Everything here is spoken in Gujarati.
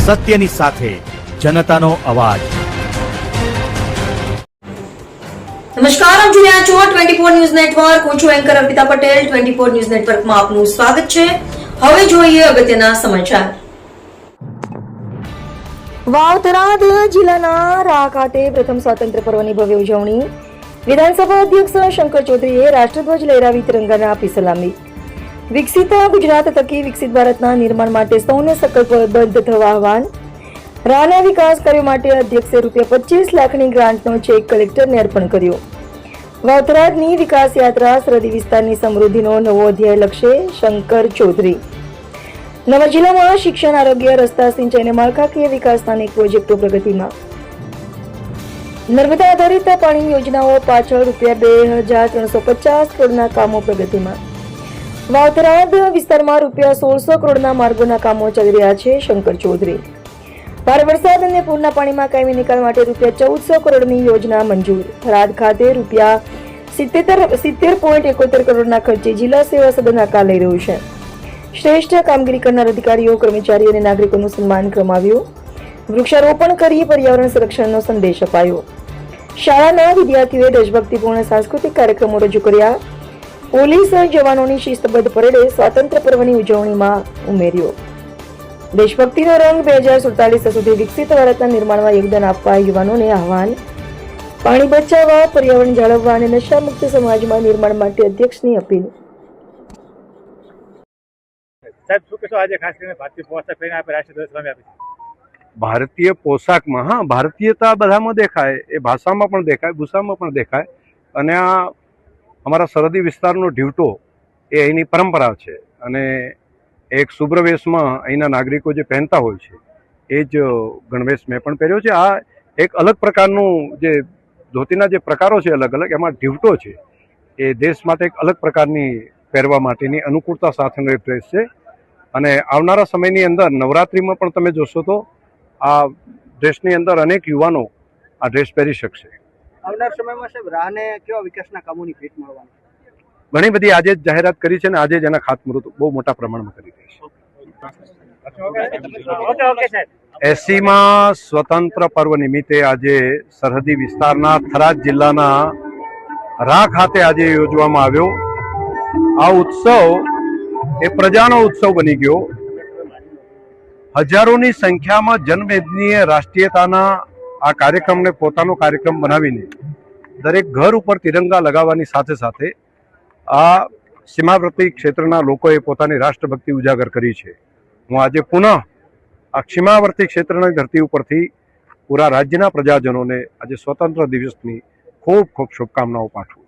સત્યની સાથે જનતાનો અવાજ। નમસ્કાર, આપ જોઈ રહ્યા છો 24 ન્યૂઝ નેટવર્ક। હું છું એન્કર અર્પિતા પટેલ। 24 ન્યૂઝ નેટવર્કમાં આપનું સ્વાગત છે। હવે જોઈએ અગત્યના સમાચાર। વાવ-થરાદ જિલ્લાના રા ખાતે પ્રથમ સ્વાતંત્ર્ય પર્વની ભવ્ય ઉજવણી। વિધાનસભા અધ્યક્ષ શંકર ચૌધરીએ રાષ્ટ્રધ્વજ લહેરાવી તિરંગાને આપી સલામી। વિકસિત ગુજરાત થકી વિકસિત ભારતના નિર્માણ માટે સૌને સંકલ્પબદ્ધ થવા આહવાન। રાના વિકાસ કાર્યો માટે અધ્યક્ષે ₹25 લાખની ગ્રાન્ટનો ચેક કલેક્ટરને અર્પણ કર્યો। વાવ-થરાદની વિકાસ યાત્રા સરહદી વિસ્તારની સમૃદ્ધિનો નવો અધ્યાય લખશે: શંકર ચૌધરી। નવા જિલ્લામાં શિક્ષણ, આરોગ્ય, રસ્તા, સિંચાઈ અને માળખાકીય વિકાસના અનેક પ્રોજેક્ટો પ્રગતિમાં। નર્મદા આધારિત પાણી યોજનાઓ પાછળ ₹2350 કરોડના કામો પ્રગતિમાં। વાવ-થરાદ વિસ્તારમાં ₹1600 કરોડના માર્ગોના કામો ચાલી રહ્યા છે: શંકર ચૌધરી। ભારે વરસાદ અને પૂરના પાણીમાં કાયમી નિકાલ માટે ₹1400 કરોડની યોજના મંજૂર। થરાદ ખાતે ₹70.71 કરોડના ખર્ચે જિલ્લા સેવા સદન આકાર લઈ રહ્યું છે। શ્રેષ્ઠ કામગીરી કરનાર અધિકારીઓ, કર્મચારીઓ અને નાગરિકોનું સન્માન કરવામાં। વૃક્ષારોપણ કરી પર્યાવરણ સંરક્ષણનો સંદેશ અપાયો। શાળાના વિદ્યાર્થીઓએ દેશભક્તિપૂર્ણ સાંસ્કૃતિક કાર્યક્રમો રજૂ કર્યા। પોલીસ જવાનોની શિસ્તબદ્ધ પરેડે સ્વાતંત્ર્ય પર્વની ઉજવણીમાં ઉમેર્યો। દેશભક્તિનો રંગ 2047 સુધી વિકસિત ભારતના નિર્માણમાં યોગદાન આપવા યુવાનોને આહવાન। પાણી બચાવવા, પર્યાવરણ જાળવવા અને નશામુક્ત સમાજમાં નિર્માણ માટે અધ્યક્ષની અપીલ। સાહેબ, શું કહેશો આજે ખાસ કરીને ભારતીય પોશાક પહેરીને આપણે રાષ્ટ્રધ્વજ સલામી આપી? ભારતીય પોશાકમાં ભારતીયતા બધામાં દેખાય, એ ભાષામાં પણ દેખાય, ભૂષામાં પણ દેખાય। અને આ અમારા સરહદી વિસ્તારનો ઢીવટો એ અહીંની પરંપરા છે અને એક શુભ્ર વેશમાં અહીંના નાગરિકો જે પહેરતા હોય છે એ જ ગણવેશ મેં પણ પહેર્યો છે। આ એક અલગ પ્રકારનું જે ધોતીના જે પ્રકારો છે અલગ અલગ, એમાં ઢીવટો છે એ દેશ માટે એક અલગ પ્રકારની પહેરવા માટેની અનુકૂળતા સાથેનો એક ડ્રેસ છે। અને આવનારા સમયની અંદર નવરાત્રિમાં પણ તમે જોશો તો આ ડ્રેસની અંદર અનેક યુવાનો આ ડ્રેસ પહેરી શકશે। આવનાર સમયમાં સાહેબ રાહને કેવા વિકાસના કામોની ભેટ મળવાની? ઘણી બધી આજે જ જાહેરાત કરી છે અને આજે જ એના ખાતમુહૂર્ત બહુ મોટા પ્રમાણમાં કરી રહી છે। 80માં સ્વતંત્ર પર્વ નિમિત્તે આજે સરહદી વિસ્તારના થરાદ જિલ્લાના રા ખાતે આજે યોજવામાં આવ્યો। આ ઉત્સવ એ પ્રજાનો ઉત્સવ બની ગયો। હજારોની સંખ્યામાં જનમેદનીએ રાષ્ટ્રીયતાના આ કાર્યક્રમને પોતાનો કાર્યક્રમ બનાવીને દરેક ઘર ઉપર તિરંગા લગાવવાની સાથે સાથે આ સીમાવર્તી ક્ષેત્રના લોકોએ પોતાની રાષ્ટ્રભક્તિ ઉજાગર કરી છે। હું આજે પુનઃ આ સીમાવર્તી ક્ષેત્રની ધરતી ઉપરથી પૂરા રાજ્યના પ્રજાજનોને આજે સ્વતંત્ર દિવસની ખૂબ ખૂબ શુભકામનાઓ પાઠવું।